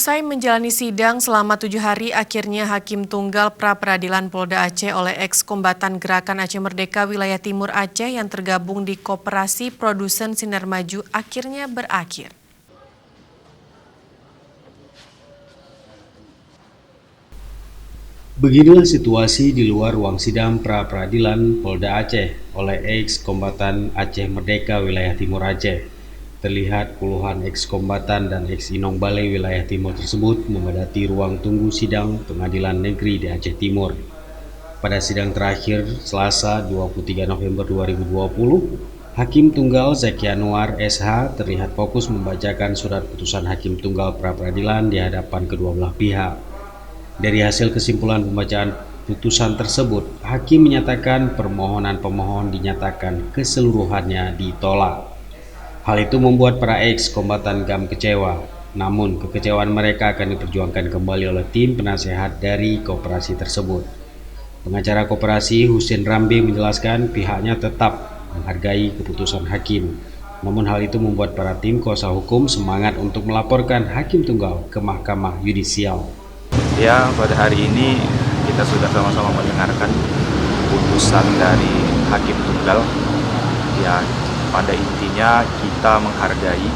Usai menjalani sidang selama 7 hari, akhirnya Hakim Tunggal Pra-Peradilan Polda Aceh oleh eks-kombatan Gerakan Aceh Merdeka Wilayah Timur Aceh yang tergabung di Koperasi Produsen Sinar Maju akhirnya berakhir. Beginilah situasi di luar ruang sidang pra-peradilan Polda Aceh oleh eks-kombatan Aceh Merdeka Wilayah Timur Aceh. Terlihat puluhan eks-kombatan dan eks-inong balai wilayah timur tersebut memadati ruang tunggu sidang Pengadilan Negeri di Aceh Timur. Pada sidang terakhir Selasa 23 November 2020, Hakim Tunggal Zaki Anwar SH terlihat fokus membacakan surat putusan Hakim Tunggal pra-peradilan di hadapan kedua belah pihak. Dari hasil kesimpulan pembacaan putusan tersebut, Hakim menyatakan permohonan pemohon dinyatakan keseluruhannya ditolak. Hal itu membuat para eks-kombatan GAM kecewa, namun kekecewaan mereka akan diperjuangkan kembali oleh tim penasehat dari koperasi tersebut. Pengacara koperasi Husin Rambe menjelaskan pihaknya tetap menghargai keputusan Hakim. Namun hal itu membuat para tim kuasa hukum semangat untuk melaporkan Hakim Tunggal ke Mahkamah Yudisial. Ya, pada hari ini kita sudah sama-sama mendengarkan putusan dari Hakim Tunggal. Ya, pada intinya kita menghargai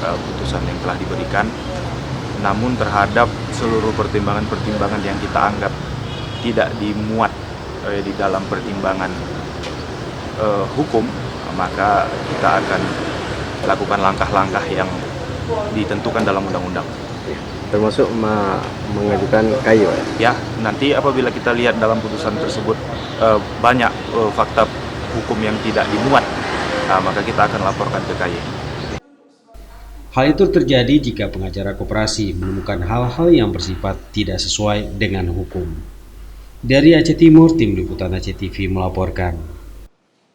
putusan yang telah diberikan. Namun terhadap seluruh pertimbangan-pertimbangan yang kita anggap tidak dimuat di dalam pertimbangan hukum, maka kita akan lakukan langkah-langkah yang ditentukan dalam undang-undang. Termasuk mengajukan KAI, Pak? Ya, nanti apabila kita lihat dalam putusan tersebut banyak fakta hukum yang tidak dimuat, maka kita akan laporkan ke KAI. Hal itu terjadi jika pengacara koperasi menemukan hal-hal yang bersifat tidak sesuai dengan hukum. Dari Aceh Timur, Tim Liputan Aceh TV melaporkan.